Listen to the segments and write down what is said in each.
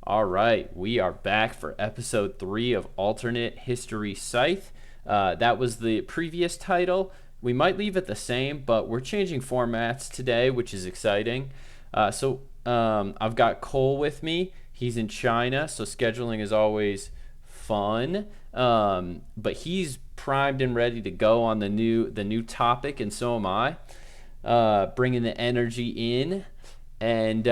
All right, we are back for episode 3 of Alternate History Scythe. That was the previous title. We might leave it the same, but we're changing formats today, which is exciting. I've got Cole with me. He's in China, so scheduling is always fun. But he's primed and ready to go on the new topic, and so am I. Bringing the energy in, and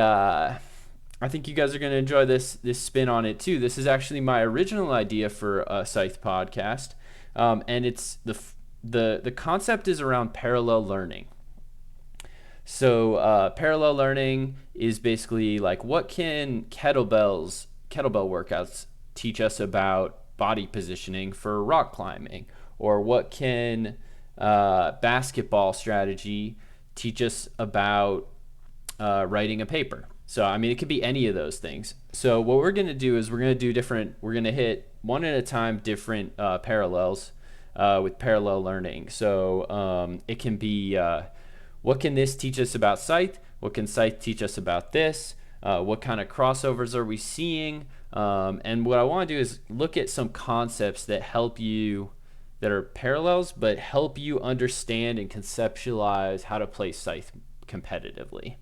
I think you guys are going to enjoy this spin on it too. This is actually my original idea for a Scythe podcast, and it's the concept is around parallel learning. So parallel learning is basically like, what can kettlebell workouts teach us about body positioning for rock climbing, or what can basketball strategy teach us about writing a paper. So, I mean, it could be any of those things. So, what we're going to do is we're going to hit one at a time different parallels with parallel learning. So, it can be what can this teach us about Scythe? What can Scythe teach us about this? What kind of crossovers are we seeing? And what I want to do is look at some concepts that that are parallels, but help you understand and conceptualize how to play Scythe competitively.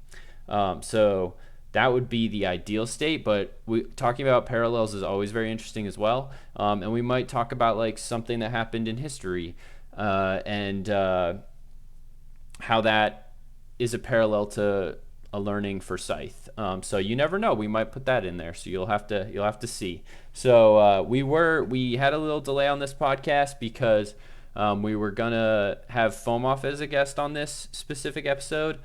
So that would be the ideal state, but talking about parallels is always very interesting as well. And we might talk about like something that happened in history and how that is a parallel to a learning for Scythe. So you never know. We might put that in there. So you'll have to see. So we had a little delay on this podcast because we were gonna have Foam off as a guest on this specific episode.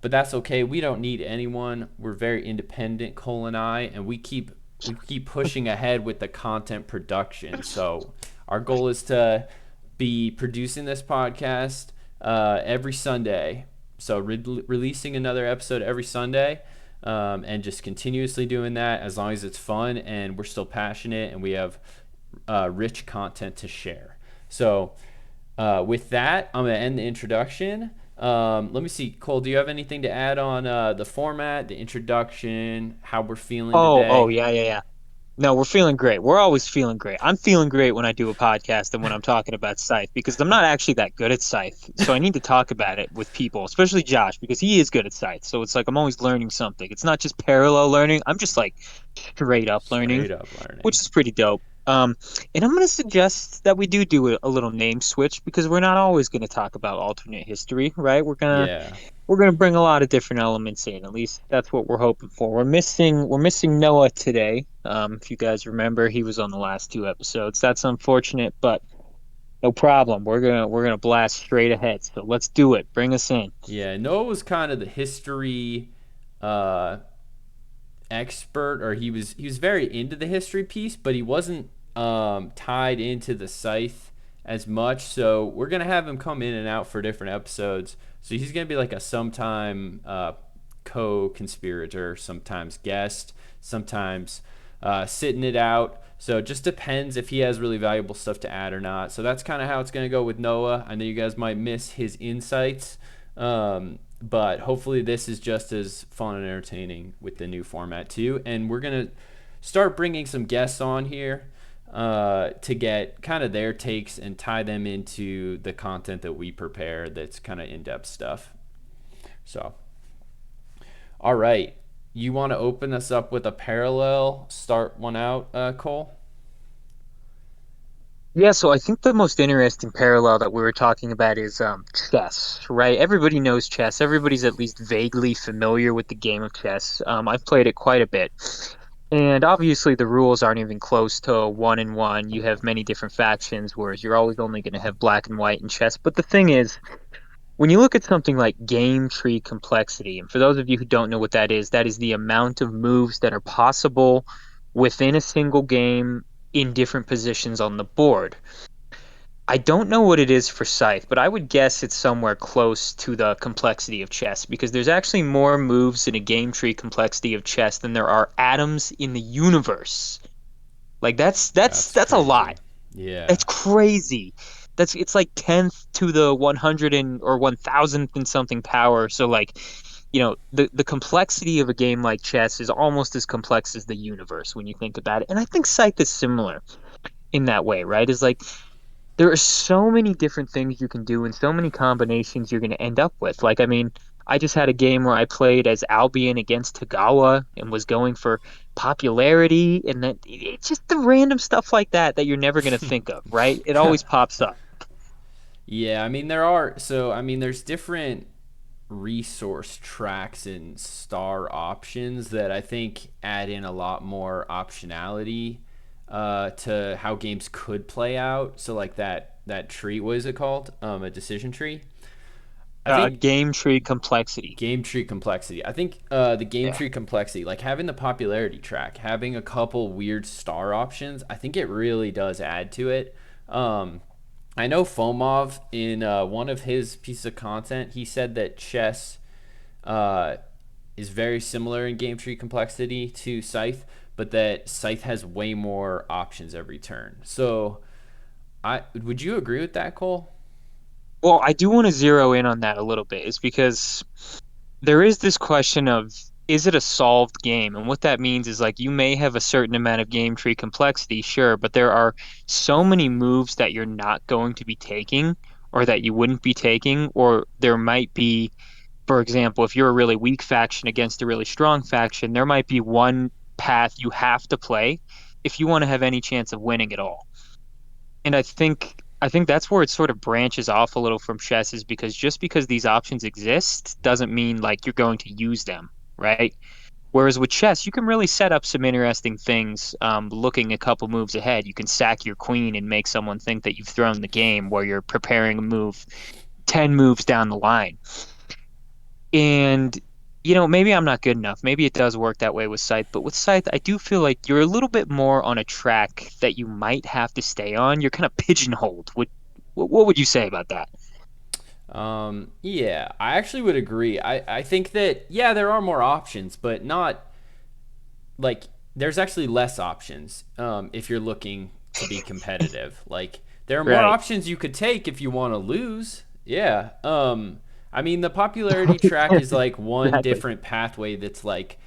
But that's okay. We don't need anyone. We're very independent, Cole and I, and we keep pushing ahead with the content production. So our goal is to be producing this podcast every Sunday. So releasing another episode every Sunday, and just continuously doing that as long as it's fun and we're still passionate and we have rich content to share. So with that, I'm going to end the introduction. Let me see, Cole, do you have anything to add on the format, the introduction, how we're feeling Oh, today? yeah. No, we're feeling great. We're always feeling great. I'm feeling great when I do a podcast and when I'm talking about Scythe because I'm not actually that good at Scythe. So I need to talk about it with people, especially Josh, because he is good at Scythe. So it's like I'm always learning something. It's not just parallel learning. I'm just like straight up learning, Straight up learning. which is pretty dope. Um, and I'm going to suggest that we do a little name switch because we're not always going to talk about alternate history, right? Yeah. We're gonna bring a lot of different elements in. At least that's what we're hoping for. We're missing Noah today. If you guys remember, he was on the last two episodes. That's unfortunate, but no problem. We're gonna blast straight ahead. So let's do it. Bring us in. Yeah, Noah was kind of the history uh, expert, or he was very into the history piece, but he wasn't tied into the Scythe as much. So we're gonna have him come in and out for different episodes. So he's gonna be like a sometime co-conspirator, sometimes guest, sometimes sitting it out. So it just depends if he has really valuable stuff to add or not. So that's kind of how it's going to go with Noah. I know you guys might miss his insights, but hopefully this is just as fun and entertaining with the new format too. And we're going to start bringing some guests on here to get kind of their takes and tie them into the content that we prepare that's kind of in-depth stuff. So, all right. You want to open us up with a parallel? Start one out, Cole? Yeah, so I think the most interesting parallel that we were talking about is chess, right? Everybody knows chess. Everybody's at least vaguely familiar with the game of chess. I've played it quite a bit. And obviously, the rules aren't even close to one and one. You have many different factions, whereas you're always only going to have black and white in chess. But the thing is, when you look at something like game tree complexity, and for those of you who don't know what that is the amount of moves that are possible within a single game in different positions on the board. I don't know what it is for Scythe, but I would guess it's somewhere close to the complexity of chess because there's actually more moves in a game tree complexity of chess than there are atoms in the universe. Like that's that's That's that's a crazy. lot. Yeah. That's crazy. It's like 10th to the 100 and or 1000th and something power. So like the complexity of a game like chess is almost as complex as the universe when you think about it. And I think Scythe is similar in that way, right? Is like there are so many different things you can do and so many combinations you're going to end up with. Like, I mean, I just had a game where I played as Albion against Tagawa and was going for popularity, and that it's just the random stuff like that that you're never going to think of, right? It always pops up. Yeah, I mean there are so I mean there's different resource tracks and star options that I think add in a lot more optionality to how games could play out. So like that tree, what is it called? A decision tree. I think Game tree complexity. game tree complexity. I think the game Yeah. tree complexity, like having the popularity track, having a couple weird star options, I think it really does add to it. Um, I know Fomov in one of his pieces of content, he said that chess uh, is very similar in game tree complexity to Scythe, but that Scythe has way more options every turn. So, I would you agree with that, Cole? Well, I do want to zero in on that a little bit, is because there is this question of is it a solved game? And what that means is like you may have a certain amount of game tree complexity, sure, but there are so many moves that you're not going to be taking or that you wouldn't be taking, or there might be, for example, if you're a really weak faction against a really strong faction, there might be one path you have to play if you want to have any chance of winning at all. And I think that's where it sort of branches off a little from chess is because just because these options exist doesn't mean like you're going to use them, right? Whereas with chess, you can really set up some interesting things looking a couple moves ahead. You can sack your queen and make someone think that you've thrown the game where you're preparing a move 10 moves down the line. And, maybe I'm not good enough. Maybe it does work that way with Scythe, but with Scythe, I do feel like you're a little bit more on a track that you might have to stay on. You're kind of pigeonholed. What would you say about that? Yeah, I actually would agree. I think that, yeah, there are more options, but not like there's actually less options if you're looking to be competitive. Like there are more Right. options you could take if you want to lose. Yeah. I mean the popularity track is like one Exactly. different pathway that's like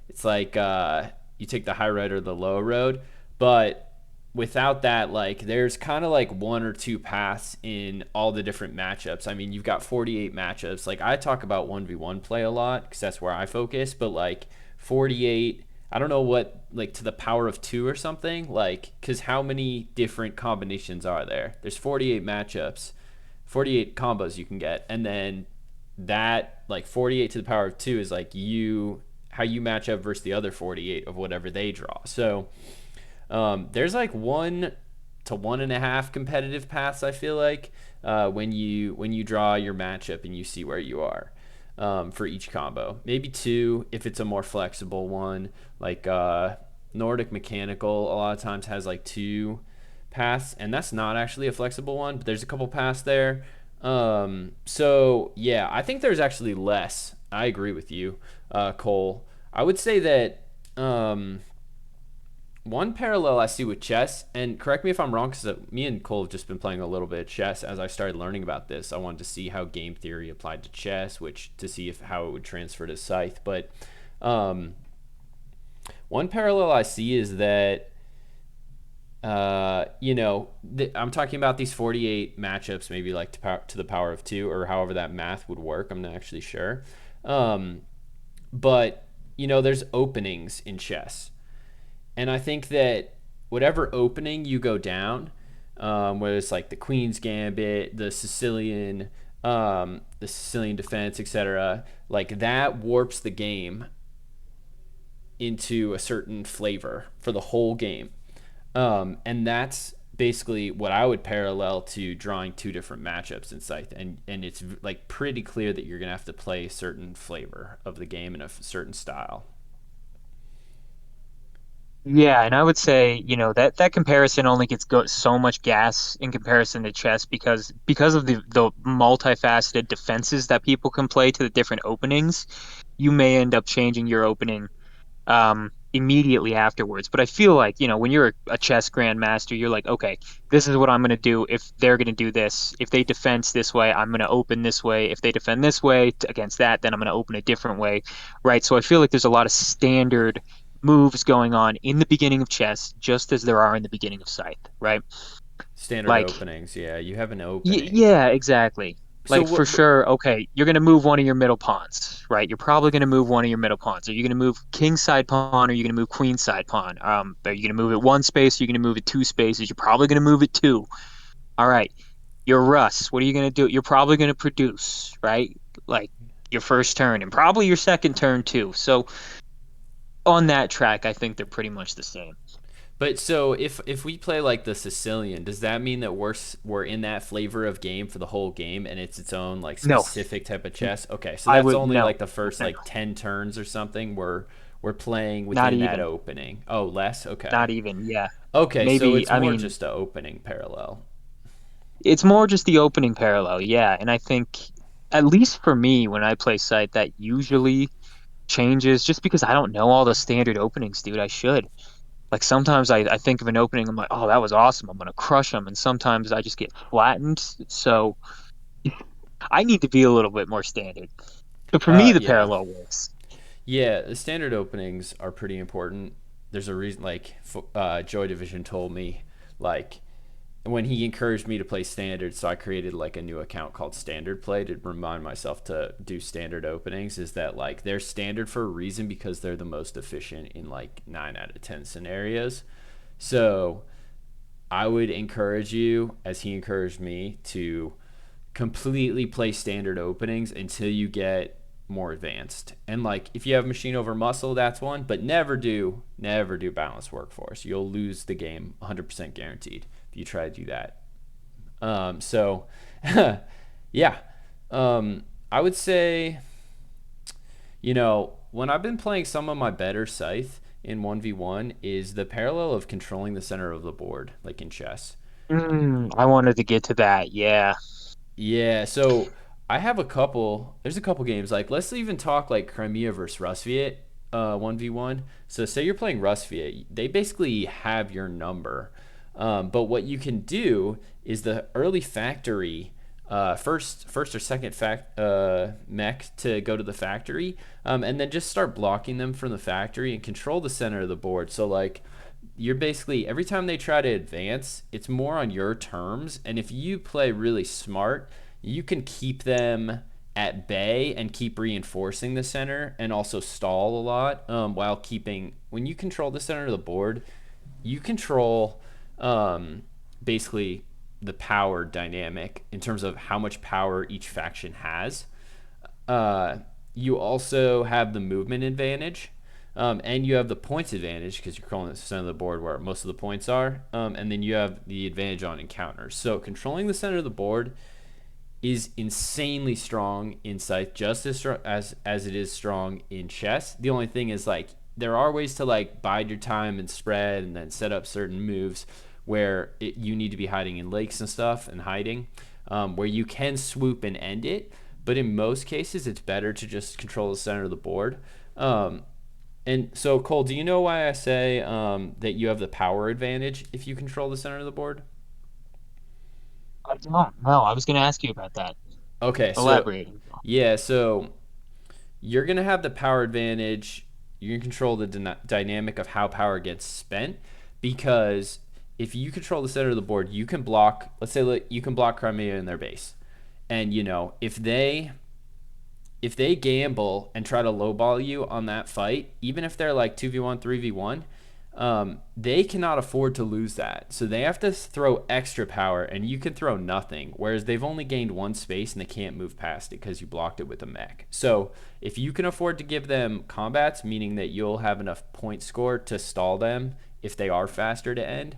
it's like you take the high road or the low road, but without that, like there's kind of like one or two paths in all the different matchups. I mean, you've got 48 matchups. Like I talk about 1v1 play a lot because that's where I focus, but like 48, I don't know what, like to the power of two or something, like because how many different combinations are there? There's 48 matchups, 48 combos you can get, and then that like 48 to the power of two is like you how you match up versus the other 48 of whatever they draw. So there's like 1 to 1.5 competitive paths. I feel like when you draw your matchup and you see where you are for each combo. Maybe two if it's a more flexible one. Like Nordic Mechanical a lot of times has like two paths, and that's not actually a flexible one, but there's a couple paths there. So yeah, I think there's actually less. I agree with you, Cole. I would say that one parallel I see with chess, and correct me if I'm wrong, because me and Cole have just been playing a little bit of chess. As I started learning about this, I wanted to see how game theory applied to chess, which to see if how it would transfer to Scythe. But um, one parallel I see is that I'm talking about these 48 matchups, maybe like to the power of two, or however that math would work. I'm not actually sure. Um, but there's openings in chess. And I think that whatever opening you go down, whether it's like the Queen's Gambit, the Sicilian defense, etc., like that warps the game into a certain flavor for the whole game. And that's basically what I would parallel to drawing two different matchups in Scythe. And it's like pretty clear that you're going to have to play a certain flavor of the game in a certain style. Yeah, and I would say, that comparison only gets so much gas in comparison to chess because of the multifaceted defenses that people can play to the different openings. You may end up changing your opening immediately afterwards. But I feel like, when you're a chess grandmaster, you're like, okay, this is what I'm going to do if they're going to do this. If they defend this way, I'm going to open this way. If they defend this way against that, then I'm going to open a different way, right? So I feel like there's a lot of standard moves going on in the beginning of chess, just as there are in the beginning of Scythe, right? Standard Like, openings. Yeah, you have an y opening. yeah, exactly. So Like for what? sure, okay, you're gonna move one of your middle pawns, right? You're probably gonna move one of your middle pawns. Are you gonna move king side pawn or are you gonna move queen side pawn? Are you gonna move it one space? Are you gonna move it two spaces? You're probably gonna move it two. All right. You're Russ. What are you gonna do? You're probably gonna produce, right? Like your first turn and probably your second turn too. So on that track, I think they're pretty much the same. But so if we play like the Sicilian, does that mean that we're in that flavor of game for the whole game and it's its own like No, specific type of chess? Okay, so I that's would only no, like the first no, like 10 turns or something where we're playing not within that even, opening. Oh, less? not Okay. even. Yeah, Okay, so maybe. it's I more mean, just a opening parallel. it's more just the opening parallel, yeah. And I think, at least for me, when I play Sight, that usually changes just because I don't know all the standard openings, dude. I should. Like sometimes I think of an opening, I'm like, oh, that was awesome. I'm gonna crush them. And sometimes I just get flattened. So I need to be a little bit more standard. So for me, the Yeah. parallel works. Yeah, the standard openings are pretty important. There's a reason like Joy Division told me like when he encouraged me to play standard, so I created like a new account called Standard Play to remind myself to do standard openings. Is that like they're standard for a reason because they're the most efficient in like 9 out of 10 scenarios. So I would encourage you, as he encouraged me, to completely play standard openings until you get more advanced. And like if you have machine over muscle, that's one, but never do balanced workforce. You'll lose the game 100% guaranteed if you try to do that. So yeah. I would say, when I've been playing some of my better Scythe in 1v1 is the parallel of controlling the center of the board, like in chess. I wanted to get to that. Yeah. Yeah, so there's a couple games. Like, let's even talk like Crimea versus Rusviet 1v1. So, say you're playing Rusviet, they basically have your number. But what you can do is the early factory, first or second mech to go to the factory, and then just start blocking them from the factory and control the center of the board. So, like, you're basically every time they try to advance, it's more on your terms. And if you play really smart, you can keep them at bay and keep reinforcing the center and also stall a lot while keeping. When you control the center of the board, you control basically the power dynamic in terms of how much power each faction has. Uh, you also have the movement advantage, and you have the points advantage because you're controlling the center of the board where most of the points are, and then you have the advantage on encounters. So controlling the center of the board is insanely strong in Scythe, just as strong as it is strong in chess. The only thing is like there are ways to like bide your time and spread, and then set up certain moves where you need to be hiding in lakes and stuff and hiding, where you can swoop and end it. But in most cases, it's better to just control the center of the board. Um, and so, Cole, do you know why I say that you have the power advantage if you control the center of the board? I don't know. I was going to ask you about that. Okay, so Elaborate. yeah, so you're gonna have the power advantage. You can control the dynamic of how power gets spent because if you control the center of the board, you can block. Let's say like, you can block Crimea in their base, and if they gamble and try to lowball you on that fight, even if they're like 2v1, 3v1, they cannot afford to lose that. So they have to throw extra power, and you can throw nothing. Whereas they've only gained one space and they can't move past it because you blocked it with a mech. So if you can afford to give them combats, meaning that you'll have enough point score to stall them if they are faster to end,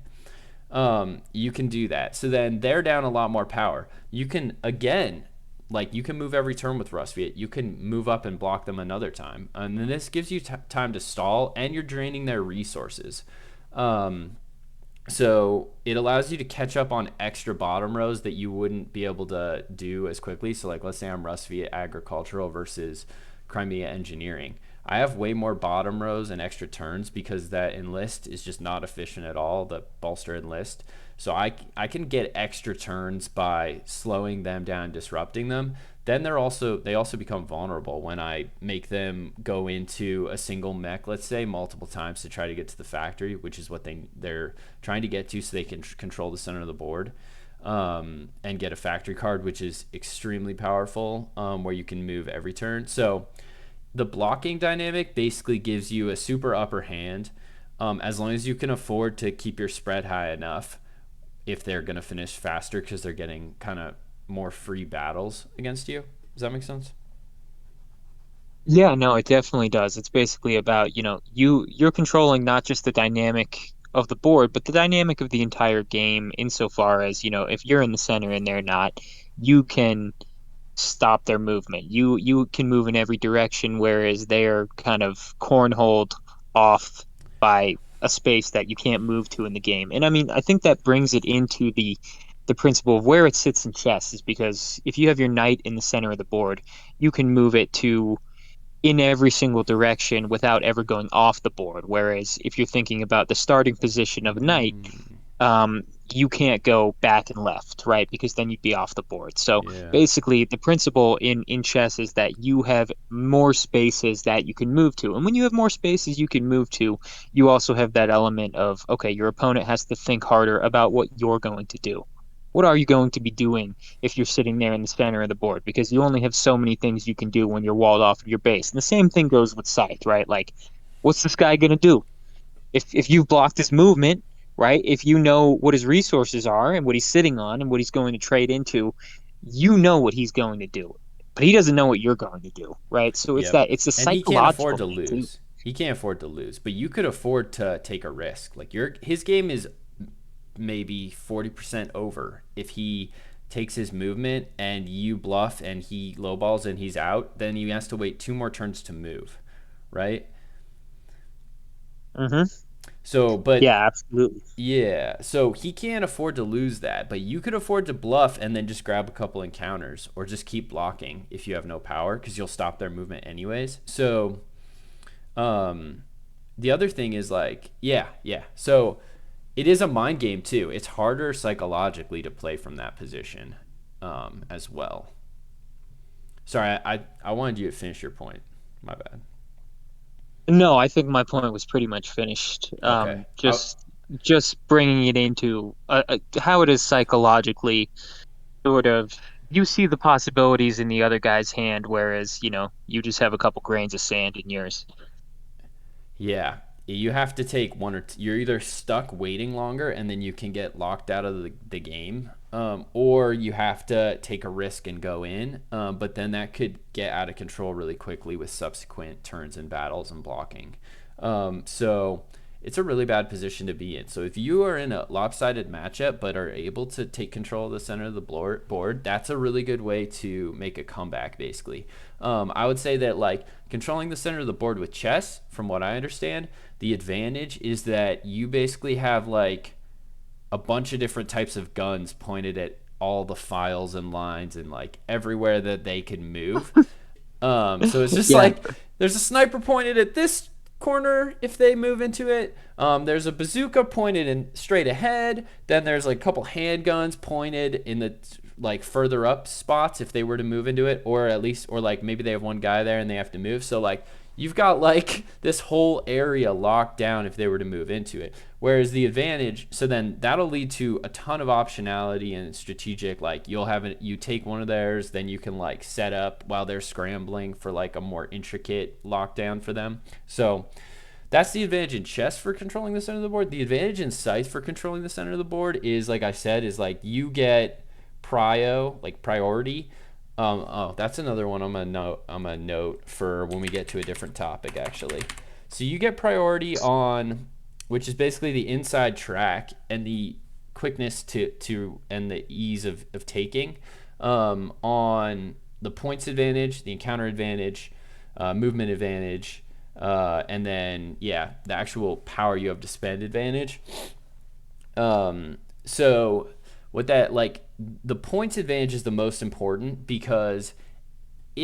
you can do that. So then they're down a lot more power. You can again, like you can move every turn with Rustviet. You can move up and block them another time, and then this gives you time to stall, and you're draining their resources. Um, so it allows you to catch up on extra bottom rows that you wouldn't be able to do as quickly. So like let's say I'm Rustviet agricultural versus Crimea engineering. I have way more bottom rows and extra turns because that enlist is just not efficient at all, the bolster enlist. So I can get extra turns by slowing them down, disrupting them. Then they also become vulnerable when I make them go into a single mech, let's say, multiple times to try to get to the factory, which is what they're trying to get to, so they can control the center of the board, and get a factory card, which is extremely powerful, where you can move every turn. So the blocking dynamic basically gives you a super upper hand, as long as you can afford to keep your spread high enough if they're going to finish faster because they're getting kind of more free battles against you. Does that make sense? Yeah, no, it definitely does. It's basically about, you're controlling not just the dynamic of the board, but the dynamic of the entire game insofar as, if you're in the center and they're not, you can stop their movement. You can move in every direction, whereas they're kind of cornholed off by a space that you can't move to in the game. And I mean, I think that brings it into the principle of where it sits in chess is because if you have your knight in the center of the board, you can move it to in every single direction without ever going off the board. Whereas if you're thinking about the starting position of a knight, Mm, um, you can't go back and left, right? Because then you'd be off the board. So yeah. basically, the principle in chess is that you have more spaces that you can move to. And when you have more spaces you can move to, you also have that element of, okay, your opponent has to think harder about what you're going to do. What are you going to be doing if you're sitting there in the center of the board? Because you only have so many things you can do when you're walled off of your base. And the same thing goes with Scythe, right? Like, what's this guy going to do? If you've blocked his movement, right? If you know what his resources are and what he's sitting on and what he's going to trade into, you know what he's going to do. But he doesn't know what you're going to do, right? So Yep. it's a And he can't afford psychological to thing too. lose. He can't afford to lose, but you could afford to take a risk. Like his game is maybe 40% over if he takes his movement and you bluff and he lowballs and he's out, then he has to wait two more turns to move, right? Hmm. So, but Yeah, absolutely. yeah, so he can't afford to lose that, but you could afford to bluff and then just grab a couple encounters or just keep blocking if you have no power because you'll stop their movement anyways. So, um, the other thing is like, yeah, yeah. So it is a mind game too. It's harder psychologically to play from that position, as well. Sorry, I wanted you to finish your point. My bad. No, I think my point was pretty much finished. Okay. Just bringing it into how it is psychologically sort of you see the possibilities in the other guy's hand, whereas, you just have a couple grains of sand in yours. Yeah, you have to take one or two. You're either stuck waiting longer and then you can get locked out of the game, or you have to take a risk and go in. But then that could get out of control really quickly with subsequent turns and battles and blocking. So it's a really bad position to be in. So if you are in a lopsided matchup but are able to take control of the center of the board, that's a really good way to make a comeback, basically. I would say that like controlling the center of the board with chess, from what I understand, the advantage is that you basically have like a bunch of different types of guns pointed at all the files and lines and like everywhere that they can move. So it's just Yeah. like there's a sniper pointed at this corner if they move into it. There's a bazooka pointed in straight ahead. Then there's like a couple handguns pointed in the like further up spots if they were to move into it, or at least, or like maybe they have one guy there and they have to move. So like you've got like this whole area locked down if they were to move into it. Whereas the advantage, so then that'll lead to a ton of optionality and strategic. Like you take one of theirs, then you can like set up while they're scrambling for like a more intricate lockdown for them. So that's the advantage in chess for controlling the center of the board. The advantage in Scythe for controlling the center of the board is, like I said, is like you get like priority. Oh, that's another one I'm gonna note for when we get to a different topic, actually. So you get priority on, which is basically the inside track and the quickness to and the ease of taking, on the points advantage, the encounter advantage, movement advantage, and then yeah, the actual power you have to spend advantage. So what that like the points advantage is the most important because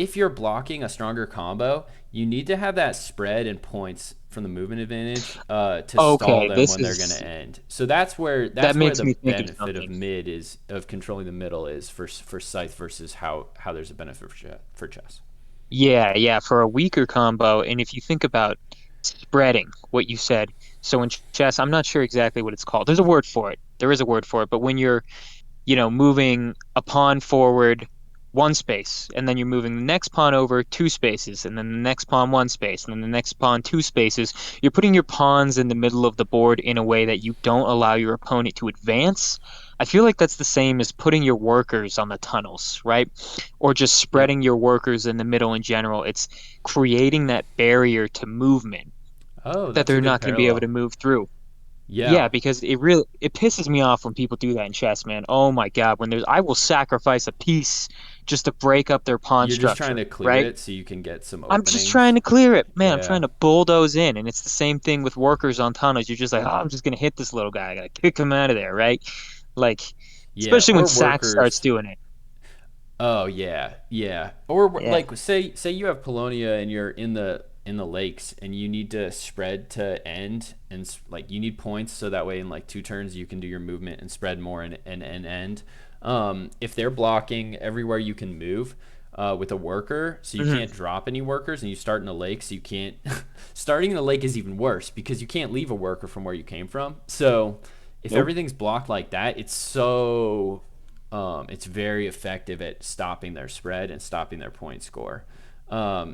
if you're blocking a stronger combo, you need to have that spread and points from the movement advantage to stall Okay, them this when they're going to is end. So that's where that the makes me think of benefit of something. mid is of controlling the middle is for Scythe versus how there's a benefit for chess. Yeah, yeah, for a weaker combo. And if you think about spreading what you said, so in chess, I'm not sure exactly what it's called. There's a word for it. There is a word for it, but when you're moving a pawn forward one space, and then you're moving the next pawn over two spaces, and then the next pawn one space, and then the next pawn two spaces. You're putting your pawns in the middle of the board in a way that you don't allow your opponent to advance. I feel like that's the same as putting your workers on the tunnels, right? Or just Yep. spreading your workers in the middle in general. It's creating that barrier to movement Oh, that that's a they're good not going to be able parallel. to move through. Yeah. Yeah, because it pisses me off when people do that in chess, man. Oh my God, when there's I will sacrifice a piece just to break up their pawn You're just trying structure, to clear right? it so you can get some I'm just trying openings. to clear it, man. I'm Yeah. trying to bulldoze in, and it's the same thing with workers on tunnels. You're just like, oh, I'm just gonna hit this little guy. I gotta kick him out of there, right? Like, Yeah, especially when or Sax starts workers. doing it. Oh yeah, yeah. Or Yeah. like say you have Polonia and you're in the lakes and you need to spread to end and like you need points so that way in like 2 turns you can do your movement and spread more and end. If they're blocking everywhere you can move with a worker, so you Hmm. can't drop any workers and you start in a lake, so you can't. Starting in a lake is even worse because you can't leave a worker from where you came from. So if Nope. everything's blocked like that, it's very effective at stopping their spread and stopping their point score.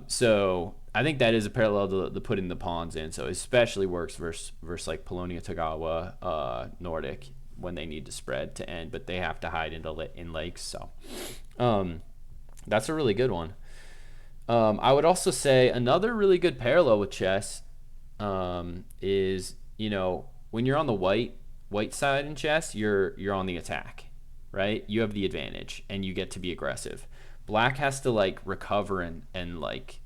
So I think that is a parallel to the putting the pawns in. So it especially works versus like Polonia Tagawa Nordic when they need to spread to end, but they have to hide in lakes. So um, that's a really good one. I would also say another really good parallel with chess is when you're on the white side in chess, you're on the attack, right? You have the advantage and you get to be aggressive. Black has to like recover and like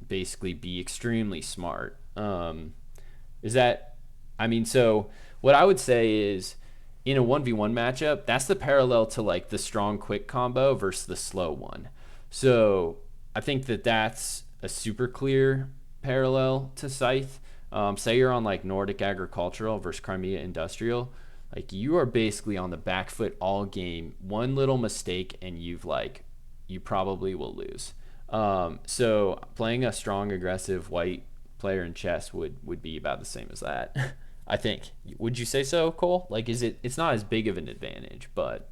basically be extremely smart. Is that I mean, so what I would say is in a 1v1 matchup, that's the parallel to like the strong quick combo versus the slow one. So I think that that's a super clear parallel to Scythe. Say you're on like Nordic agricultural versus Crimea industrial, like you are basically on the back foot all game. One little mistake and you probably will lose. So playing a strong aggressive white player in chess would be about the same as that. I think. Would you say so, Cole? Like, it's not as big of an advantage, but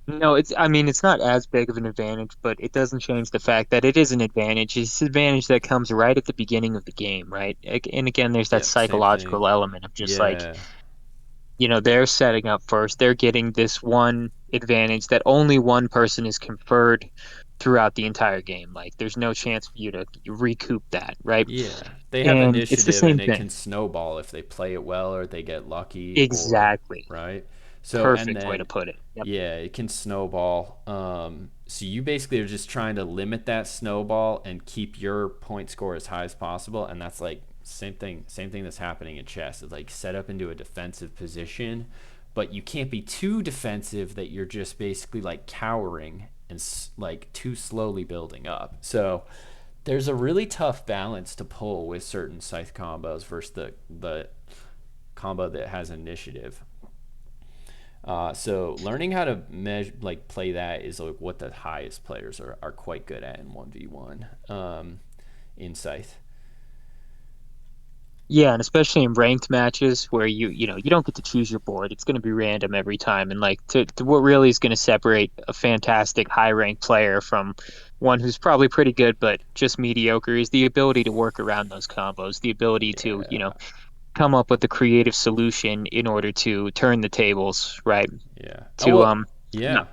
No, I mean, it's not as big of an advantage, but it doesn't change the fact that it is an advantage. It's an advantage that comes right at the beginning of the game, right? And again, there's that yep, same thing. psychological element of just like, Yeah, they're setting up first. They're getting this one advantage that only one person is conferred throughout the entire game. Like, there's no chance for you to recoup that, right? yeah. They have And it's the initiative, same and it thing. can snowball if they play it well or they get lucky, or Exactly. right. So and Perfect way to then put it. Yep. yeah, it can snowball. So you basically are just trying to limit that snowball and keep your point score as high as possible, and that's like same thing that's happening in chess. It's like set up into a defensive position, but you can't be too defensive that you're just basically like cowering and like too slowly building up. So there's a really tough balance to pull with certain scythe combos versus the combo that has initiative. So learning how to measure, like play that is like what the highest players are quite good at in 1v1 in Scythe. Yeah, and especially in ranked matches where you don't get to choose your board. It's going to be random every time. And like to what really is going to separate a fantastic high ranked player from one who's probably pretty good but just mediocre is the ability to work around those combos, the ability to, Yeah, come up with a creative solution in order to turn the tables, right? yeah. Oh To well, yeah. yeah.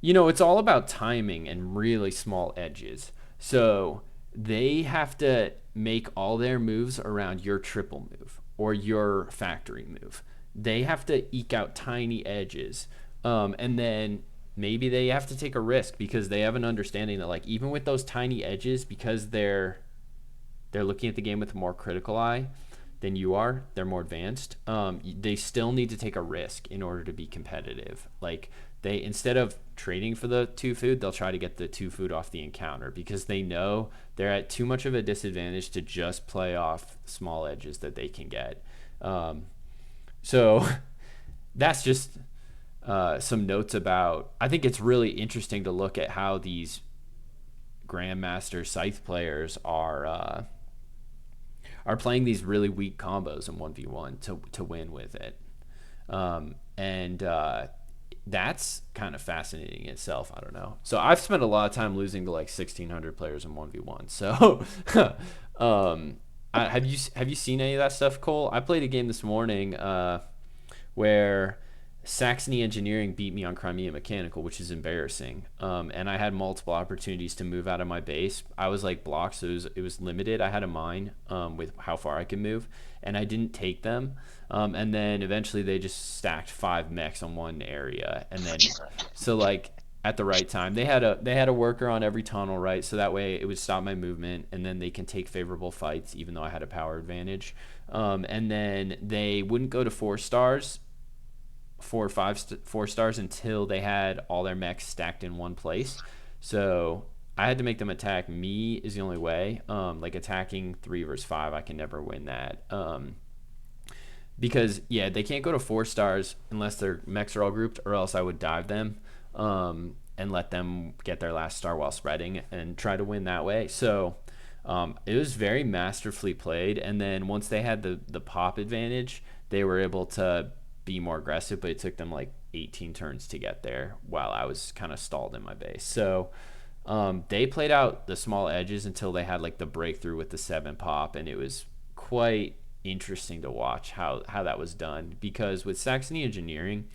It's all about timing and really small edges. So they have to make all their moves around your triple move or your factory move. They have to eke out tiny edges. And then maybe they have to take a risk because they have an understanding that like even with those tiny edges, because they're looking at the game with a more critical eye than you are. They're more advanced. They still need to take a risk in order to be competitive. Like they, instead of trading for the 2 food, they'll try to get the 2 food off the encounter because they know they're at too much of a disadvantage to just play off small edges that they can get. So that's just some notes about. I think it's really interesting to look at how these Grandmaster Scythe players are playing these really weak combos in 1v1 to win with it. And that's kind of fascinating in itself. I don't know. So I've spent a lot of time losing to like 1,600 players in 1v1. So have you seen any of that stuff, Cole? I played a game this morning where Saxony Engineering beat me on Crimea Mechanical, which is embarrassing. And I had multiple opportunities to move out of my base. I was like blocked, so it was limited. I had a mine with how far I could move, and I didn't take them. And then eventually they just stacked 5 mechs on one area, and then so like at the right time they had a worker on every tunnel, right? So that way it would stop my movement, and then they can take favorable fights even though I had a power advantage. And then they wouldn't go to 4 stars 4 or 5 4 stars until they had all their mechs stacked in one place. So I had to make them attack me is the only way. Like attacking 3 versus 5, I can never win that. Because yeah, they can't go to 4 stars unless their mechs are all grouped, or else I would dive them and let them get their last star while spreading and try to win that way. So it was very masterfully played. And then once they had the pop advantage, they were able to be more aggressive, but it took them like 18 turns to get there while I was kind of stalled in my base. So they played out the small edges until they had like the breakthrough with the 7 pop, and it was quite interesting to watch how that was done. Because with Saxony Engineering,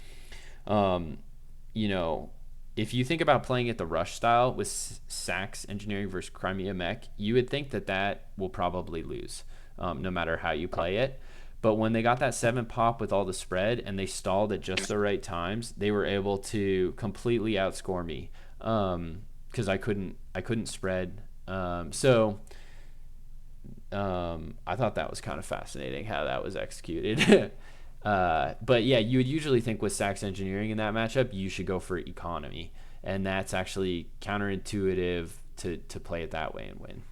you know, if you think about playing it the rush style with Sax Engineering versus Crimea Mech, you would think that will probably lose, no matter how you play it. But when they got that 7 pop with all the spread and they stalled at just the right times, they were able to completely outscore me because I couldn't spread. I thought that was kind of fascinating how that was executed. But yeah, you would usually think with Sax Engineering in that matchup, you should go for economy, and that's actually counterintuitive to play it that way and win.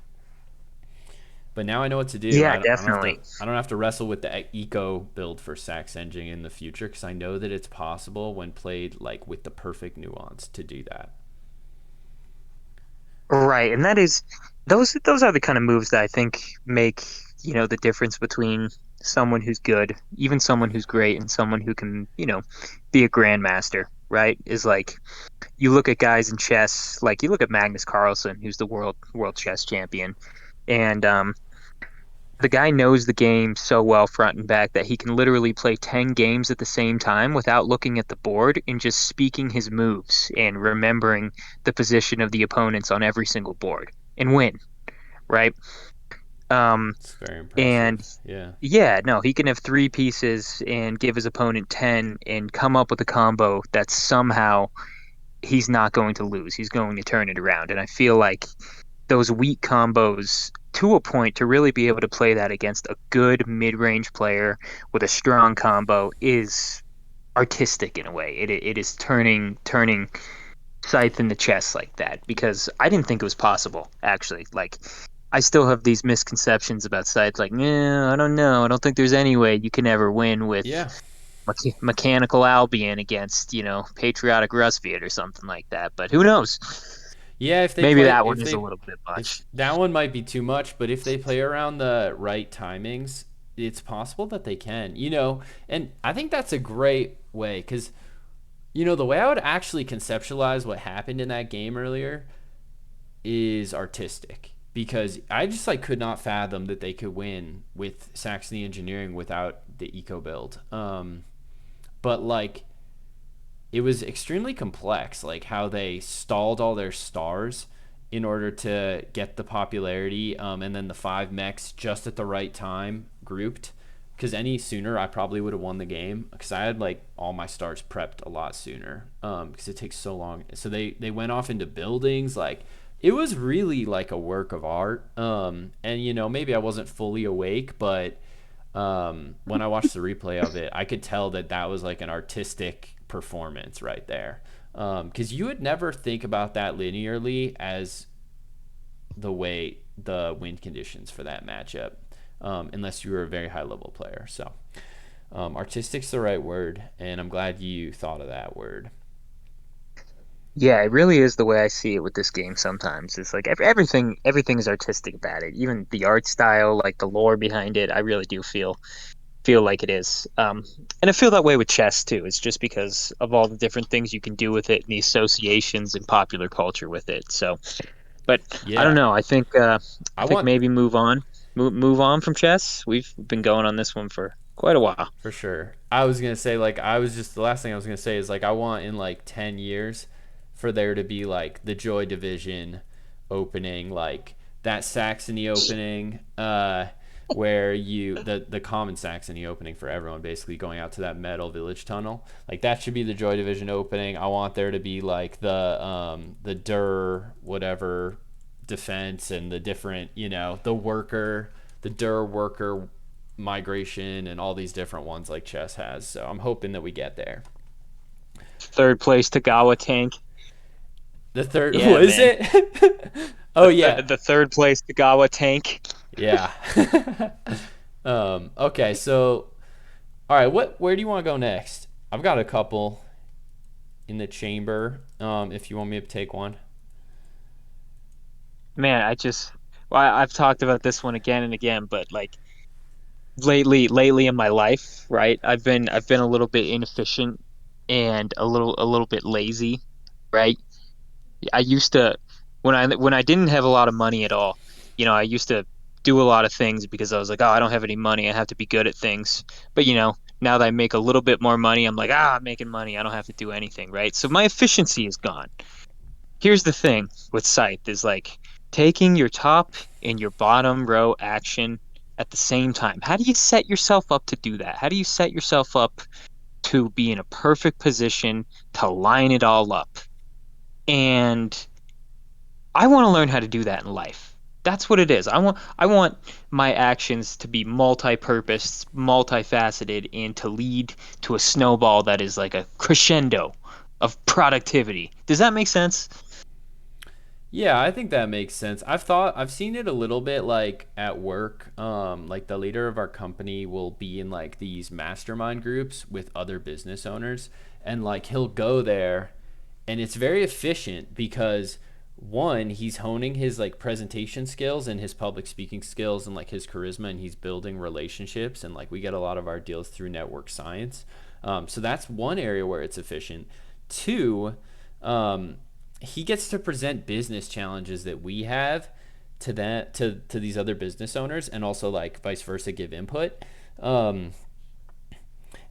But now I know what to do. Yeah, I don't have to. definitely. I don't have to wrestle with the eco build for Sax Engine in the future because I know that it's possible when played like with the perfect nuance to do that. Right, and that is those are the kind of moves that I think make, the difference between someone who's good, even someone who's great, and someone who can, be a grandmaster, right? Is like you look at guys in chess, like you look at Magnus Carlsen, who's the world chess champion, and the guy knows the game so well front and back that he can literally play 10 games at the same time without looking at the board and just speaking his moves and remembering the position of the opponents on every single board and win, right? Um, It's very and impressive. Yeah. yeah, no, he can have 3 pieces and give his opponent 10 and come up with a combo that somehow he's not going to lose. He's going to turn it around. And I feel like those weak combos to a point to really be able to play that against a good mid-range player with a strong combo is artistic in a way. It is turning Scythe in the chest like that because I didn't think it was possible actually. Like I still have these misconceptions about Scythe. Like, yeah, I don't know. I don't think there's any way you can ever win with Yeah. Mechanical Albion against Patriotic Rusviet or something like that. But who knows? Yeah, Maybe that one is a little bit if much. that one might be too much, but if they play around the right timings, it's possible that they can. And I think that's a great way cuz the way I would actually conceptualize what happened in that game earlier is artistic because I just like could not fathom that they could win with Saxony Engineering without the eco build. But like it was extremely complex, like how they stalled all their stars in order to get the popularity, and then the 5 mechs just at the right time grouped. Because any sooner, I probably would have won the game. Because I had like all my stars prepped a lot sooner. Because it takes so long. So they went off into buildings. Like it was really like a work of art. And maybe I wasn't fully awake, but when I watched the replay of it, I could tell that was like an artistic performance right there. Because you would never think about that linearly as the way the wind conditions for that matchup, unless you were a very high level player. So artistic's the right word, and I'm glad you thought of that word. Yeah, it really is the way I see it with this game sometimes. It's like everything is artistic about it. Even the art style, like the lore behind it, I really do feel like it is. And I feel that way with chess too. It's just because of all the different things you can do with it and the associations in popular culture with it. So, but I don't Yeah, know. I I think want maybe move on from chess. We've been going on this one for quite a while. for sure. I was gonna say like I was just the last thing I was gonna say is like I want in like 10 years for there to be like the Joy Division opening, like that Saxony opening, where the common Saxony opening for everyone basically going out to that metal village tunnel. Like that should be the Joy Division opening. I want there to be like the Dur whatever defense and the different, the Dur worker migration and all these different ones like chess has. So I'm hoping that we get there. Third place Tagawa tank. The third, Yeah, what is man. it? Oh yeah, The third place Tagawa tank. yeah. Okay, so all right, where do you want to go next? I've got a couple in the chamber. If you want me to take one. Man, I've talked about this one again and again, but like lately in my life, right? I've been a little bit inefficient and a little bit lazy, right? I used to when I didn't have a lot of money at all, I used to do a lot of things because I was like, oh, I don't have any money. I have to be good at things. But now that I make a little bit more money, I'm like, I'm making money. I don't have to do anything, right? So my efficiency is gone. Here's the thing with Scythe is like taking your top and your bottom row action at the same time. How do you set yourself up to do that? How do you set yourself up to be in a perfect position to line it all up? And I want to learn how to do that in life. That's what it is. I want my actions to be multi-purpose, multifaceted, and to lead to a snowball that is like a crescendo of productivity. Does that make sense? Yeah, I think that makes sense. I've seen it a little bit like at work. Like the leader of our company will be in like these mastermind groups with other business owners, and like he'll go there, and it's very efficient because one, he's honing his like presentation skills and his public speaking skills and like his charisma, and he's building relationships, and like we get a lot of our deals through network science. So that's one area where it's efficient. Two, um, he gets to present business challenges that we have to these other business owners, and also like vice versa give input, um,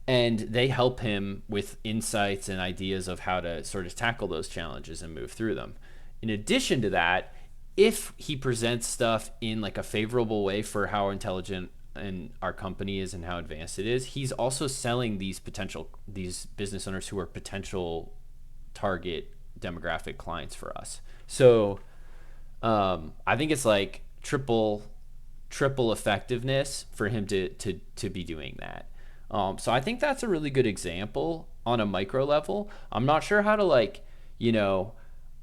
and they help him with insights and ideas of how to sort of tackle those challenges and move through them. In addition to that, if he presents stuff in like a favorable way for how intelligent and our company is and how advanced it is, he's also selling these business owners who are potential target demographic clients for us. So I think it's like triple effectiveness for him to be doing that. So I think that's a really good example on a micro level. I'm not sure how to like, you know,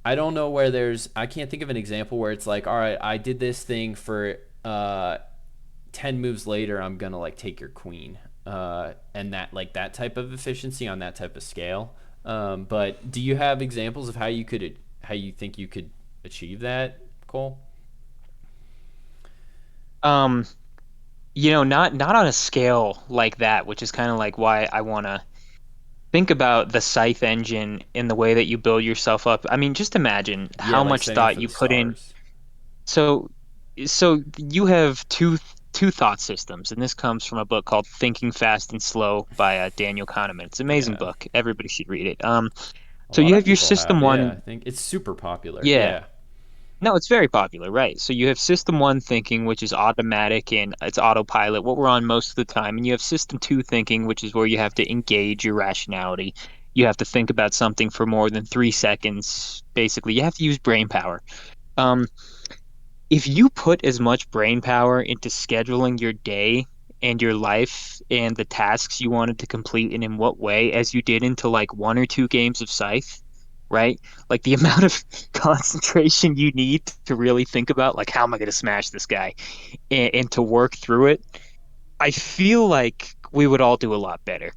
I don't know where I can't think of an example where it's like, all right, I did this thing for 10 moves later, I'm gonna like take your queen, and that type of efficiency on that type of scale. But do you have examples of how you think you could achieve that, Cole? Um, not on a scale like that, which is kind of like why I want to think about the Scythe engine in the way that you build yourself up. I mean, just imagine Yeah, how like much setting thought for you the put in. stars. So, so you have two thought systems, and this comes from a book called Thinking Fast and Slow by Daniel Kahneman. It's an amazing Yeah, book. Everybody should read it. a So lot you of have your people system have. Yeah, I one. think it's super popular. Yeah. Yeah, No, it's very popular, right? So you have system one thinking, which is automatic and it's autopilot, what we're on most of the time. And you have system two thinking, which is where you have to engage your rationality. You have to think about something for more than 3 seconds. Basically, you have to use brain power. Um, if you put as much brain power into scheduling your day and your life and the tasks you wanted to complete and in what way as you did into like one or two games of Scythe, right? Like the amount of concentration you need to really think about, like, how am I going to smash this guy and to work through it. I feel like we would all do a lot better,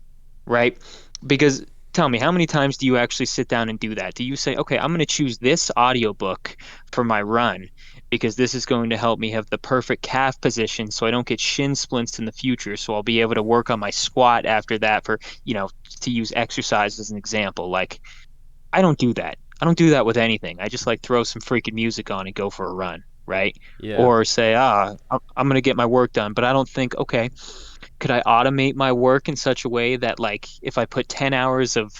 right? Because tell me, how many times do you actually sit down and do that? Do you say, okay, I'm going to choose this audiobook for my run because this is going to help me have the perfect calf position so I don't get shin splints in the future. So I'll be able to work on my squat after that for, to use exercise as an example. Like, I don't do that. I don't do that with anything. I just like throw some freaking music on and go for a run, right? Yeah. Or say, I'm gonna get my work done, but I don't think, okay, could I automate my work in such a way that like if I put 10 hours of,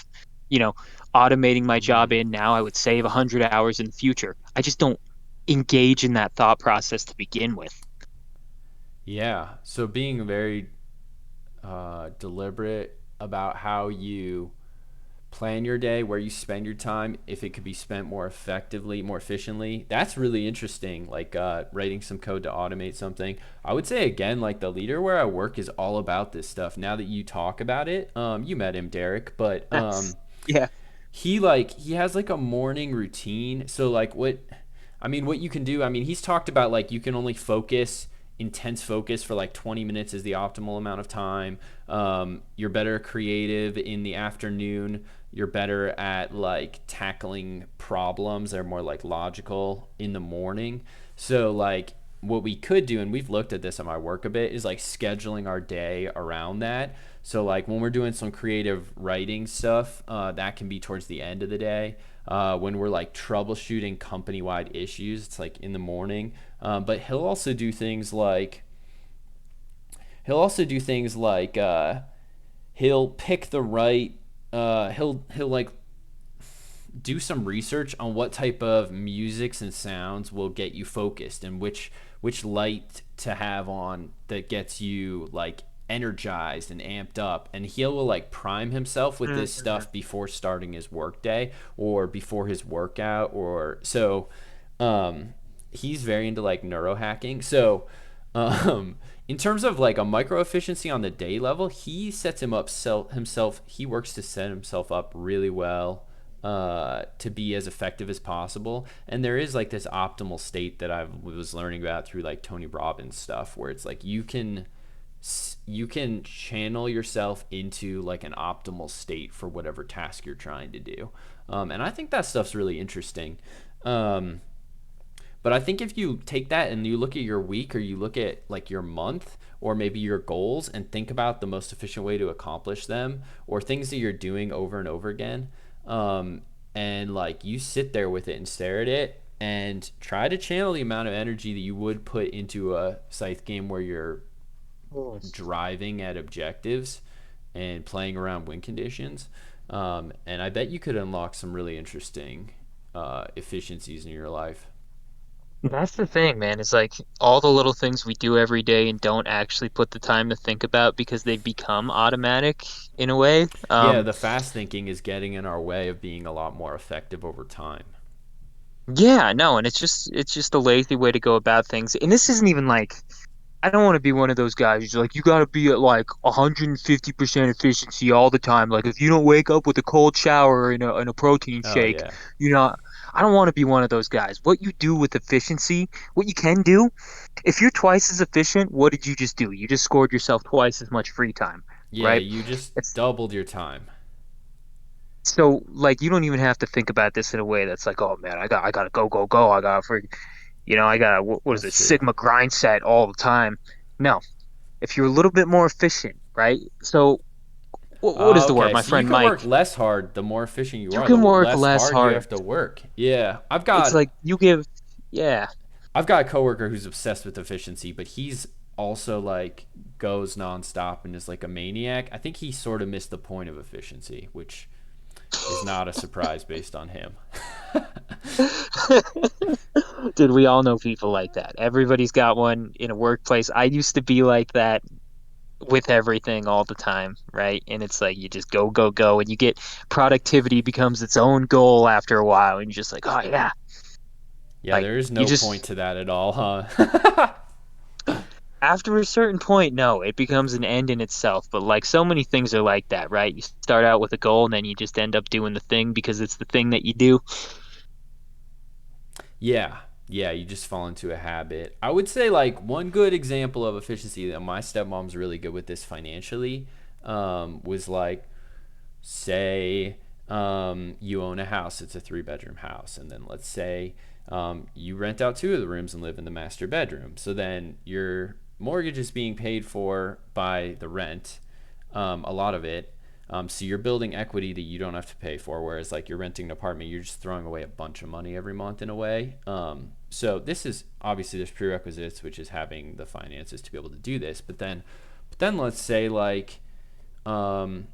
you know, automating my job Hmm. in now, I would save 100 hours in the future. I just don't engage in that thought process to begin with. Yeah. So being very deliberate about how you plan your day, where you spend your time, if it could be spent more effectively, more efficiently. That's really interesting. Like writing some code to automate something. I would say again, like the leader where I work is all about this stuff. Now that you talk about it, you met him, Derek, but That's yeah. he has like a morning routine. So like what you can do, I mean, he's talked about like you can only focus intense focus for like 20 minutes is the optimal amount of time. You're better creative in the afternoon. You're better at like tackling problems that are more like logical in the morning. So like what we could do, and we've looked at this at my work a bit, is like scheduling our day around that. So like when we're doing some creative writing stuff, that can be towards the end of the day. When we're like troubleshooting company-wide issues, it's like in the morning. But he'll also do things like he'll pick the right he'll like do some research on what type of musics and sounds will get you focused and which light to have on that gets you like energized and amped up, and he will like prime himself with this Mhm. stuff before starting his workday or before his workout. Or so um he's very into like neurohacking. So um in terms of like a micro efficiency on the day level, he sets himself he works to set himself up really well to be as effective as possible. And there is like this optimal state that I was learning about through like Tony Robbins stuff, where it's like you can channel yourself into like an optimal state for whatever task you're trying to do. And I think that stuff's really interesting. Um, but I think if you take that and you look at your week or you look at like your month or maybe your goals and think about the most efficient way to accomplish them or things that you're doing over and over again, and like you sit there with it and stare at it and try to channel the amount of energy that you would put into a scythe game where you're driving at objectives and playing around win conditions. And I bet you could unlock some really interesting efficiencies in your life. That's the thing, man. It's like all the little things we do every day and don't actually put the time to think about because they become automatic in a way. Yeah, the fast thinking is getting in our way of being a lot more effective over time. Yeah, no, and it's just a lazy way to go about things. And this isn't even like I don't want to be one of those guys who's like you got to be at like 150% efficiency all the time. Like if you don't wake up with a cold shower and a protein Oh shake, yeah. you know, I don't want to be one of those guys. What you do with efficiency, what you can do, if you're twice as efficient, what did you just do? You just scored yourself twice as much free time, Yeah, right? you just It's doubled your time. so like you don't even have to think about this in a way that's like, oh man, I gotta go. I gotta freak, I gotta what is That's it, true. Sigma grind set all the time. No, if you're a little bit more efficient, right? So what is the word? Okay, My so you friend can work Mike, less hard the more efficient you you are, the can work less less hard you hard. have to work. Yeah, I've It's got like you give, yeah. I've got a coworker who's obsessed with efficiency, but he's also like goes nonstop and is like a maniac. I think he sort of missed the point of efficiency, which is not a surprise based on him. Dude, we all know people like that. Everybody's got one in a workplace. I used to be like that with everything all the time, right? And it's like you just go, go, go, and you get productivity becomes its own goal after a while, and you're just like, oh yeah, Yeah, like there is you no point just to that at all, huh? After a certain point, no, it becomes an end in itself. But like so many things are like that, right? You start out with a goal and then you just end up doing the thing because it's the thing that you do. Yeah, yeah, you just fall into a habit. I would say like one good example of efficiency that my stepmom's really good with this financially was like, say you own a house, it's a 3 bedroom house, and then let's say you rent out 2 of the rooms and live in the master bedroom. So then your mortgage is being paid for by the rent, a lot of it. So you're building equity that you don't have to pay for, whereas like you're renting an apartment, you're just throwing away a bunch of money every month in a way. So this is obviously there's prerequisites, which is having the finances to be able to do this. But then let's say like um,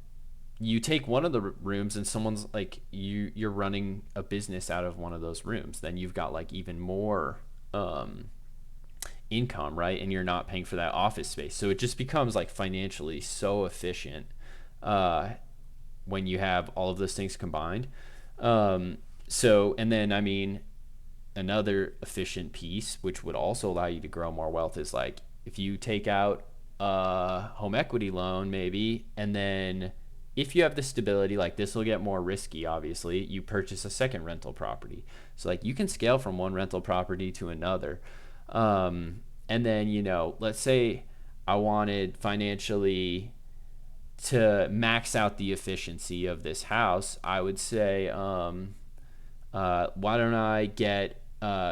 you take one of the rooms and someone's like you're running a business out of one of those rooms, then you've got like even more income, right? And you're not paying for that office space, so it just becomes like financially so efficient uh, when you have all of those things combined. So and then I mean another efficient piece which would also allow you to grow more wealth is like if you take out a home equity loan maybe, and then if you have the stability, like this will get more risky obviously, you purchase a second rental property. So like you can scale from one rental property to another. And then let's say I wanted financially to max out the efficiency of this house, I would say, why don't I get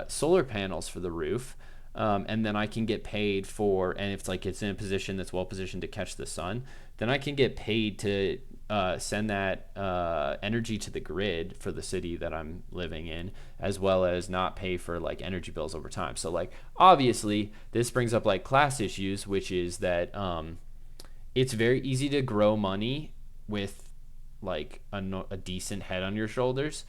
solar panels for the roof? And then I can get paid for, and if it's in a position that's well positioned to catch the sun, then I can get paid to send that energy to the grid for the city that I'm living in, as well as not pay for like energy bills over time. So like obviously this brings up like class issues, which is that it's very easy to grow money with like a decent head on your shoulders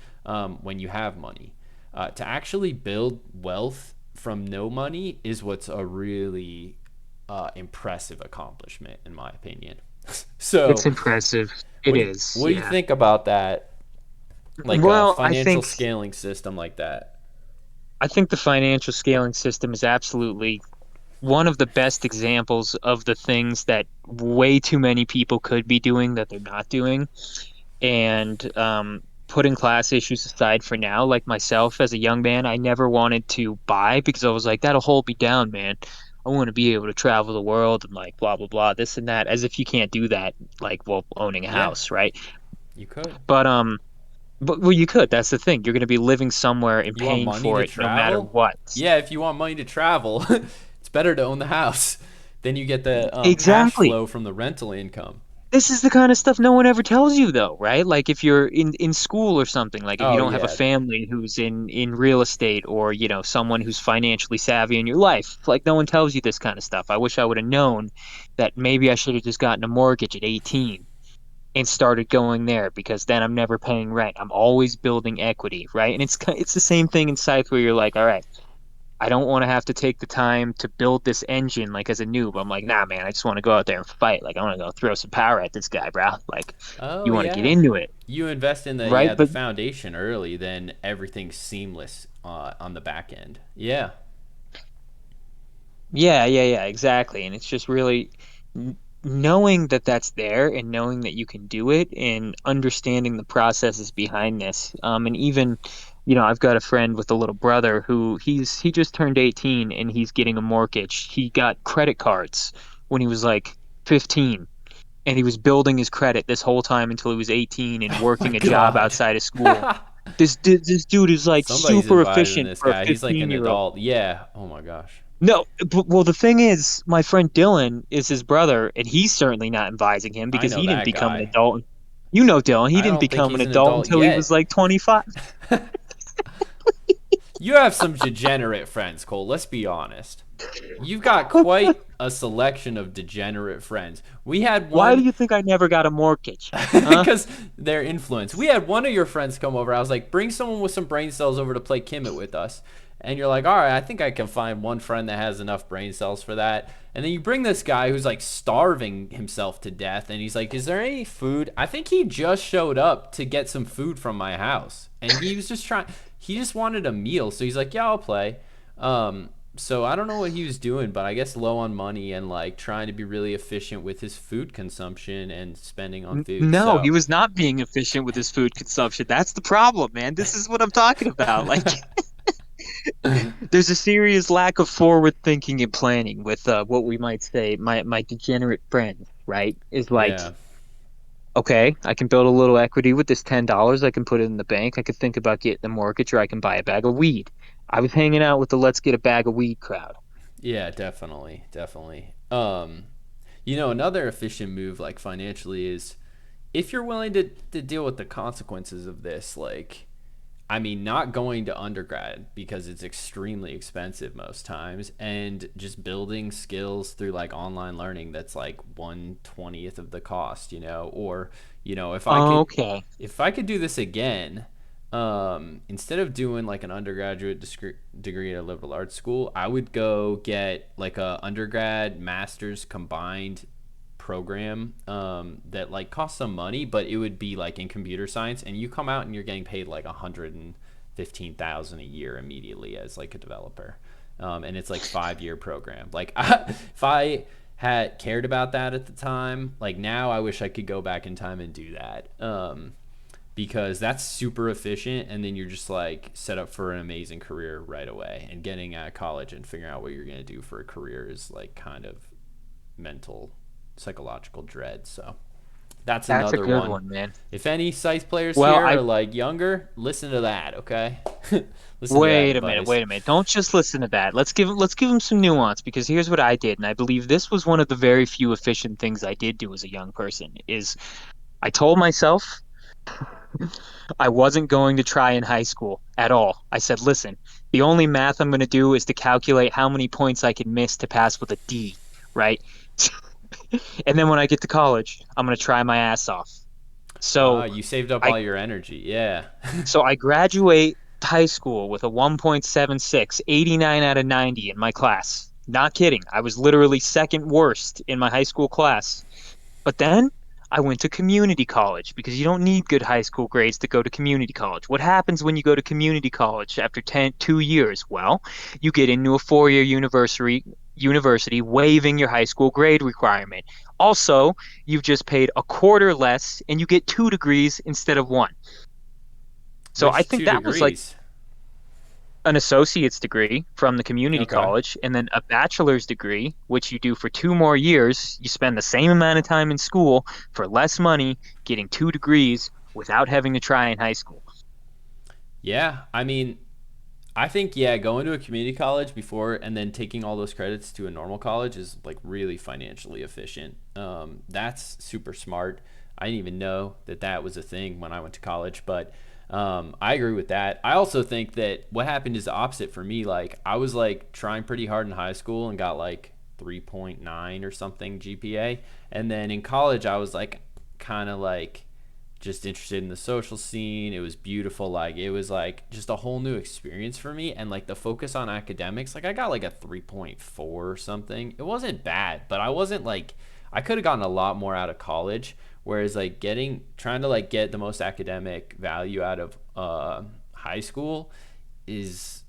when you have money. To actually build wealth from no money is what's a really impressive accomplishment, in my opinion. It's So, impressive. It what do you, is, what do you yeah. think about that? Like a Well, financial scaling system like that? I think the financial scaling system is absolutely one of the best examples of the things that way too many people could be doing that they're not doing. And putting class issues aside for now, like myself as a young man, I never wanted to buy because I was like, that'll hold me down, man. I want to be able to travel the world and like blah blah blah, this and that, as if you can't do that, like while owning a Yeah, house, right? you could. But well, you could. That's the thing. You're going to be living somewhere and You want paying money for to it no matter travel? what. Yeah, if you want money to travel, it's better to own the house. Then you get the cash Exactly. flow from the rental income. This is the kind of stuff no one ever tells you though, right? Like if you're in school or something, like if you Oh don't have a yeah, family who's in real estate or, someone who's financially savvy in your life, like no one tells you this kind of stuff. I wish I would have known that maybe I should have just gotten a mortgage at 18 and started going there because then I'm never paying rent. I'm always building equity, right? And it's the same thing in Scythe where you're like, all right, I don't want to have to take the time to build this engine like as a noob. I'm like, nah, man, I just want to go out there and fight. Like, I want to go throw some power at this guy, bro. Like, oh you want to get yeah. into it, You invest in the right? the But foundation early, then everything's seamless on the back end. Yeah, yeah, yeah, yeah, exactly. And it's just really knowing that that's there and knowing that you can do it and understanding the processes behind this. And even, I've got a friend with a little brother who he just turned 18 and he's getting a mortgage. He got credit cards when he was like 15. And he was building his credit this whole time until he was 18 and oh my working a job god. outside of school. This dude is like Somebody's super invited in efficient this for a guy. He's like an 15-year-old. adult. Yeah. Oh my gosh. No, but, well, the thing is, my friend Dylan is his brother, and he's certainly not advising him I because know he didn't that become an guy. adult. You know Dylan, he I didn't don't think become an he's an adult adult until he was yet. like 25. You have some degenerate friends, Cole. Let's be honest. You've got quite a selection of degenerate friends. We had Why do one you think I never got a mortgage? Huh? because their influence. We had one of your friends come over. I was like, bring someone with some brain cells over to play Kimmit with us. And you're like, all right, I think I can find one friend that has enough brain cells for that. And then you bring this guy who's like starving himself to death. And he's like, is there any food? I think he just showed up to get some food from my house. And he was just trying, he just wanted a meal. So he's like, yeah, I'll play. So I don't know what he was doing, but I guess low on money and like trying to be really efficient with his food consumption and spending on food. No, he So was not being efficient with his food consumption. That's the problem, man. This is what I'm talking about. Like, there's a serious lack of forward thinking and planning with what we might say my degenerate friend, right? Is like, yeah. okay, I can build a little equity with this $10. I can put it in the bank. I could think about getting a mortgage, or I can buy a bag of weed. I was hanging out with the let's get a bag of weed crowd. Yeah, definitely. Definitely. Another efficient move like financially is if you're willing to deal with the consequences of this, like I mean, not going to undergrad because it's extremely expensive most times, and just building skills through like online learning that's like 1/20th of the cost, or if I could Okay. do this again, instead of doing like an undergraduate degree at a liberal arts school, I would go get like a undergrad master's combined program that like costs some money, but it would be like in computer science, and you come out and you're getting paid like 115,000 a year immediately as like a developer, and it's like 5 year program. Like if I had cared about that at the time, like now I wish I could go back in time and do that. Because that's super efficient, and then you're just like set up for an amazing career right away, and getting out of college and figuring out what you're going to do for a career is like kind of mental psychological dread. So that's That's a another good one. one, man. If any Scythe players Well, here I are like younger, listen to that, okay? Listen to that Wait a minute, advice. wait a minute. Don't just listen to that. Let's give him some nuance, because here's what I did, and I believe this was one of the very few efficient things I did do as a young person, is I told myself I wasn't going to try in high school at all. I said, listen, the only math I'm going to do is to calculate how many points I can miss to pass with a D, right? And then when I get to college, I'm going to try my ass off. So You saved up I all your energy. Yeah. So I graduate high school with a 1.76, 89 out of 90 in my class. Not kidding. I was literally second worst in my high school class. But then I went to community college because you don't need good high school grades to go to community college. What happens when you go to community college after 2 years? Well, you get into a 4 year university waiving your high school grade requirement. Also, you've just paid a quarter less and you get 2 degrees instead of one. So I Which think two that was like degrees? an associate's degree from the community Okay. college, and then a bachelor's degree, which you do for 2 more years. You spend the same amount of time in school for less money, getting 2 degrees without having to try in high school. Yeah. I mean, I think yeah, going to a community college before and then taking all those credits to a normal college is like really financially efficient. That's super smart. I didn't even know that that was a thing when I went to college, but I agree with that. I also think that what happened is the opposite for me. Like I was like trying pretty hard in high school and got like 3.9 or something GPA, and then in college I was like kind of like just interested in the social scene. It was beautiful. Like it was like just a whole new experience for me. And like the focus on academics, like I got like a 3.4 or something. It wasn't bad, but I wasn't like I could have gotten a lot more out of college. Whereas like trying to like get the most academic value out of high school is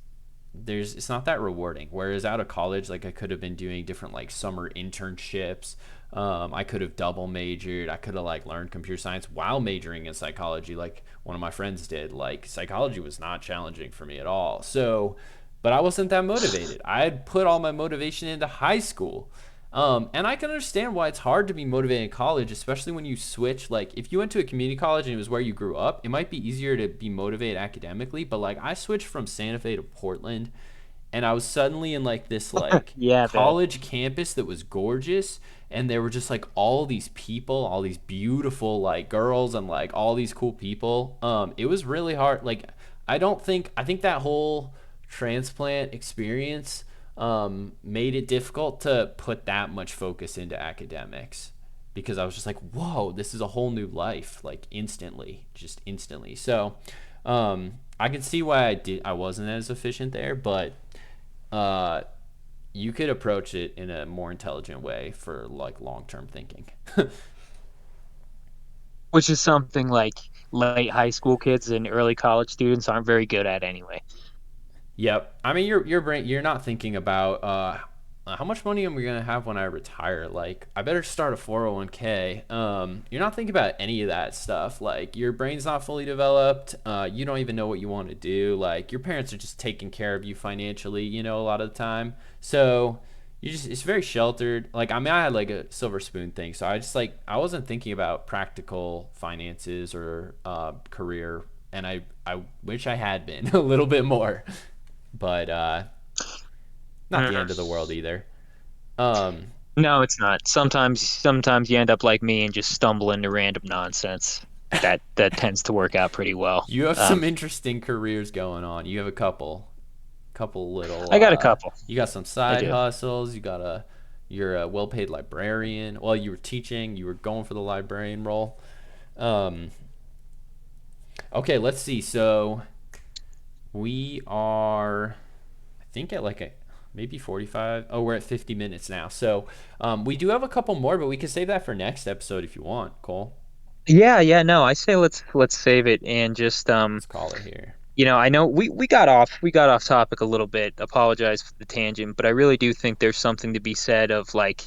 it's not that rewarding. Whereas out of college, like I could have been doing different like summer internships. I could have double majored. I could have like learned computer science while majoring in psychology, like one of my friends did. Like psychology was not challenging for me at all. So, but I wasn't that motivated. I had put all my motivation into high school. And I can understand why it's hard to be motivated in college, especially when you switch. Like, if you went to a community college and it was where you grew up, it might be easier to be motivated academically. But, like, I switched from Santa Fe to Portland, and I was suddenly in, like, this, like, Yeah, man. college campus that was gorgeous. And there were just, like, all these people, all these beautiful, like, girls, and, like, all these cool people. It was really hard. Like, I think that whole transplant experience made it difficult to put that much focus into academics because I was just like, whoa, this is a whole new life, like instantly, just instantly. So I can see why I wasn't as efficient there, but uh, you could approach it in a more intelligent way for like long term thinking. Which is something like late high school kids and early college students aren't very good at anyway. Yep. I mean, your brain. You're not thinking about how much money am I gonna have when I retire. Like, I better start a 401k. You're not thinking about any of that stuff. Like, your brain's not fully developed. You don't even know what you want to do. Like, your parents are just taking care of you financially. A lot of the time. So it's very sheltered. Like, I mean, I had like a silver spoon thing. So I wasn't thinking about practical finances or career, and I wish I had been a little bit more, but not the end of the world either. Um, No, it's not. Sometimes you end up like me and just stumble into random nonsense. That tends to work out pretty well. you have some interesting careers going on. You have a couple little. I got a couple. You got some I side do. hustles. You're a well-paid librarian. Well, you were teaching. You were going for the librarian role. Um, okay, let's see. So we are, I think, at like a maybe 45. Oh, we're at 50 minutes now. So we do have a couple more, but we can save that for next episode if you want, Cole. Yeah, yeah, no, I say let's save it and just Let's call it here. I know we got off topic a little bit. Apologize for the tangent, but I really do think there's something to be said of like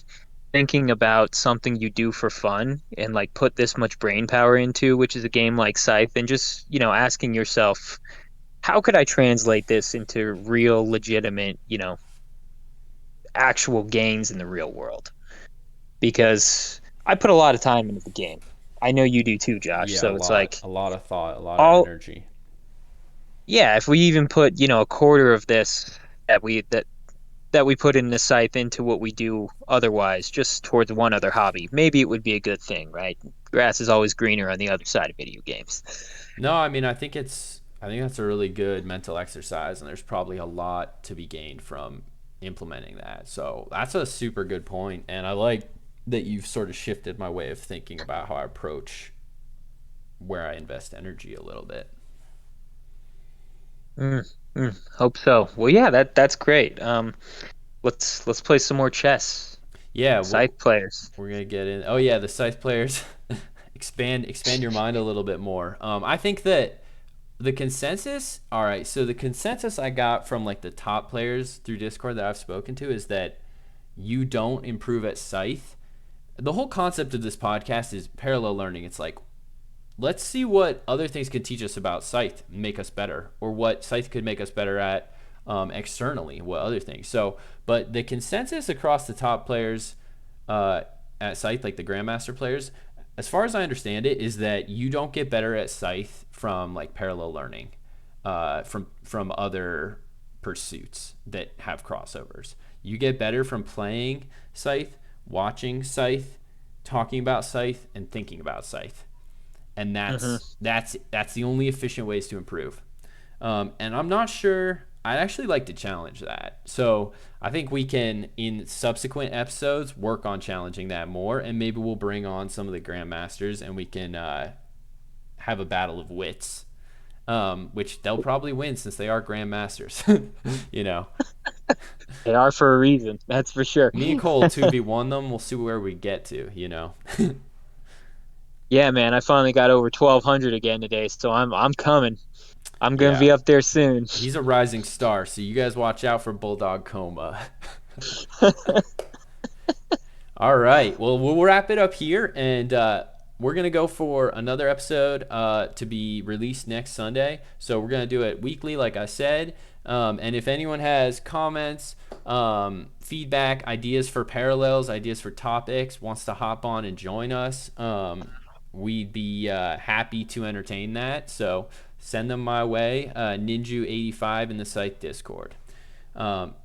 thinking about something you do for fun and like put this much brain power into, which is a game like Scythe, and just, asking yourself, how could I translate this into real, legitimate, actual gains in the real world? Because I put a lot of time into the game. I know you do too, Josh. Yeah, So it's like a lot of thought, a lot of all, energy. yeah, if we even put, a quarter of this that we put in the Scythe into what we do otherwise, just towards one other hobby, maybe it would be a good thing, right? Grass is always greener on the other side of video games. No, I mean, I think that's a really good mental exercise, and there's probably a lot to be gained from implementing that. So that's a super good point, and I like that you've sort of shifted my way of thinking about how I approach where I invest energy a little bit. Mm, hope so. Well, yeah, that's great. Let's play some more chess. Yeah, Scythe players. we're gonna get in. Oh yeah, the scythe players. Expand your mind a little bit more. I think that the consensus. All right, so the consensus I got from like the top players through Discord that I've spoken to is that you don't improve at scythe. The whole concept of this podcast is parallel learning. It's like, let's see what other things could teach us about Scythe and make us better, or what Scythe could make us better at externally, what other things. So, but the consensus across the top players uh, at Scythe, like the Grandmaster players, as far as I understand it, is that you don't get better at Scythe from like parallel learning, from other pursuits that have crossovers. You get better from playing Scythe, watching Scythe, talking about Scythe, and thinking about Scythe, and Hmm. that's the only efficient ways to improve. And I'm not sure. I'd actually like to challenge that. So I think we can, in subsequent episodes, work on challenging that more, and maybe we'll bring on some of the grandmasters, and we can have a battle of wits, which they'll probably win since they are grandmasters. you know, They are for a reason, that's for sure. Me and Cole 2v1 them. We'll see where we get to. Yeah, man, I finally got over 1200 again today, so I'm coming. I'm gonna Yeah, be up there soon. he's a rising star, so you guys watch out for Bulldogcoma. All right. Well, we'll wrap it up here, and we're gonna go for another episode to be released next Sunday. So we're gonna do it weekly, like I said. And if anyone has comments, feedback, ideas for parallels, ideas for topics, wants to hop on and join us, we'd be happy to entertain that. So send them my way. Ninjew85 in the site Discord.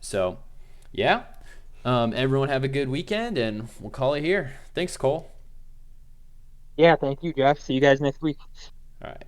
So, yeah. Everyone have a good weekend, and we'll call it here. Thanks, Cole. Yeah, thank you, Jeff. See you guys next week. All right.